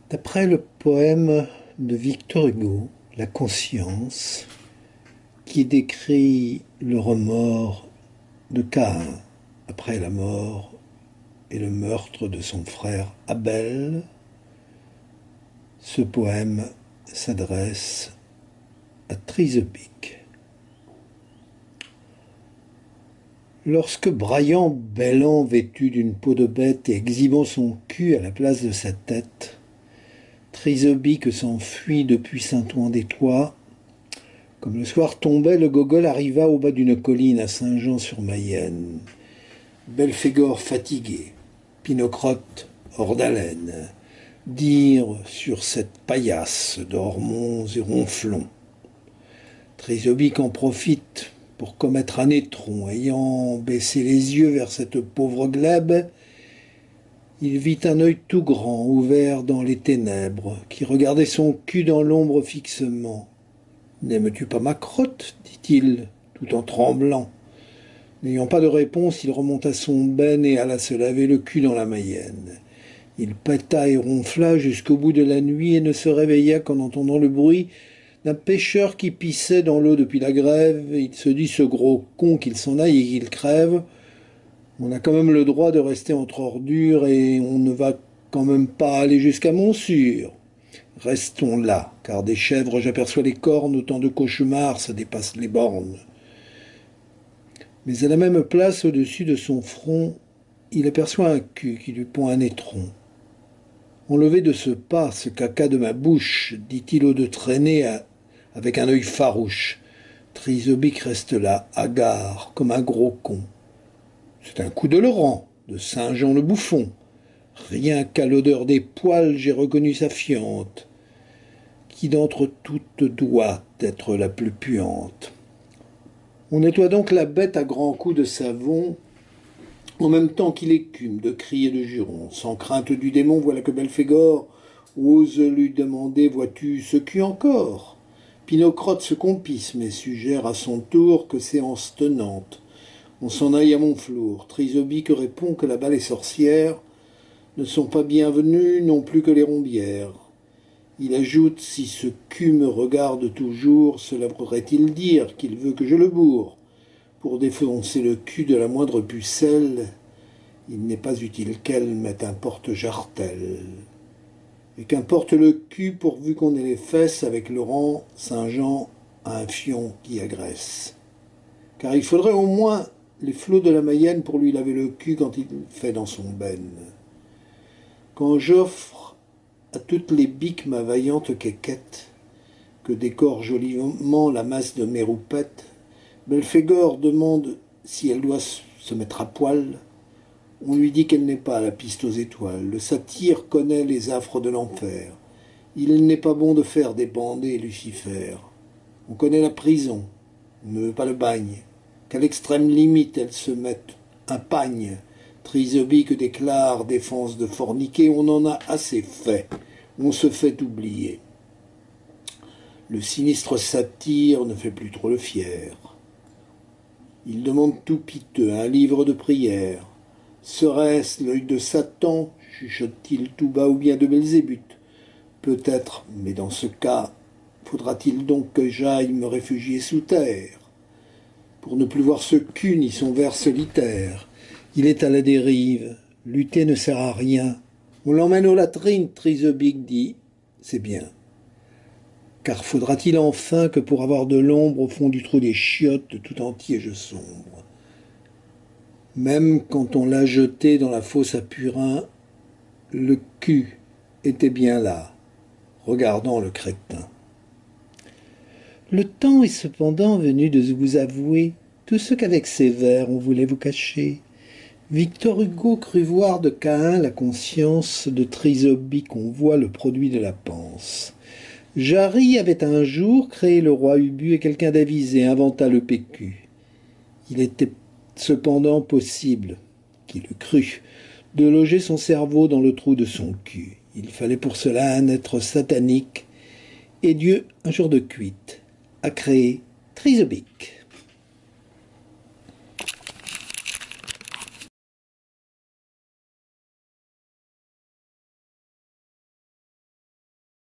D'après le poème de Victor Hugo, La conscience, qui décrit le remords de Caïn après la mort et le meurtre de son frère Abel, ce poème s'adresse à Trizebic. Lorsque braillant, bêlant, vêtu d'une peau de bête et exhibant son cul à la place de sa tête, Trizebic s'enfuit depuis Saint-Ouen des Toits, comme le soir tombait, le gogol arriva au bas d'une colline à Saint-Jean-sur-Mayenne. Belphégor fatigué, Pinocrotte hors d'haleine, dire sur cette paillasse d'hormonts et ronflons. Trizebic en profite pour commettre un étron, ayant baissé les yeux vers cette pauvre glèbe. Il vit un œil tout grand, ouvert dans les ténèbres, qui regardait son cul dans l'ombre fixement. « N'aimes-tu pas ma crotte ?» dit-il, tout en tremblant. N'ayant pas de réponse, il remonta son benne et alla se laver le cul dans la Mayenne. Il péta et ronfla jusqu'au bout de la nuit et ne se réveilla qu'en entendant le bruit d'un pêcheur qui pissait dans l'eau depuis la grève. Il se dit, ce gros con, qu'il s'en aille et qu'il crève. On a quand même le droit de rester entre ordures et on ne va quand même pas aller jusqu'à Montsûr. Restons là, car des chèvres j'aperçois les cornes, autant de cauchemars, ça dépasse les bornes. Mais à la même place, au-dessus de son front, il aperçoit un cul qui lui pond un étron. Enlevez de ce pas ce caca de ma bouche, dit-il au de traîner avec un œil farouche. Trizebic reste là, hagard, comme un gros con. C'est un coup de Laurent, de Saint-Jean le bouffon. Rien qu'à l'odeur des poils, j'ai reconnu sa fiente, qui d'entre toutes doit être la plus puante. On nettoie donc la bête à grands coups de savon, en même temps qu'il écume de cris et de jurons. Sans crainte du démon, voilà que Belphégor ose lui demander « Vois-tu ce cul encore ?» Pinocrotte se compisse, mais suggère à son tour que séance tenante. On s'en aille à Montflour. Trizebic répond que là-bas les sorcières ne sont pas bienvenues non plus que les rombières. Il ajoute, si ce cul me regarde toujours, cela voudrait-il dire qu'il veut que je le bourre. Pour défoncer le cul de la moindre pucelle, il n'est pas utile qu'elle mette un porte-jartel. Et qu'importe le cul pourvu qu'on ait les fesses avec Laurent, Saint-Jean, un fion qui agresse. Car il faudrait au moins les flots de la Mayenne pour lui laver le cul quand il fait dans son benne. Quand j'offre à toutes les biques ma vaillante quéquette, que décore joliment la masse de mes roupettes, Belphégor demande si elle doit se mettre à poil. On lui dit qu'elle n'est pas à la piste aux étoiles. Le satyre connaît les affres de l'enfer. Il n'est pas bon de faire débander Lucifer. On connaît la prison. On ne veut pas le bagne. Qu'à l'extrême limite, elle se mette un pagne. Trizebic déclare défense de forniquer. On en a assez fait. On se fait oublier. Le sinistre satyre ne fait plus trop le fier. Il demande tout piteux un livre de prière. Serait-ce l'œil de Satan, chuchote-t-il tout bas, ou bien de Belzébuth? Peut-être, mais dans ce cas, faudra-t-il donc que j'aille me réfugier sous terre, pour ne plus voir ce cul ni son vers solitaire? Il est à la dérive, lutter ne sert à rien. On l'emmène aux latrines, Trizebic dit, c'est bien. Car faudra-t-il enfin que pour avoir de l'ombre au fond du trou des chiottes, tout entier je sombre? Même quand on l'a jeté dans la fosse à purin, le cul était bien là, regardant le crétin. Le temps est cependant venu de vous avouer tout ce qu'avec ces vers on voulait vous cacher. Victor Hugo crut voir de Caïn la conscience, de Trizebic on voit le produit de la panse. Jarry avait un jour créé le roi Ubu et quelqu'un d'avisé inventa le PQ. Il était cependant possible, qu'il eût cru, de loger son cerveau dans le trou de son cul. Il fallait pour cela un être satanique, et Dieu, un jour de cuite, a créé Trizebic.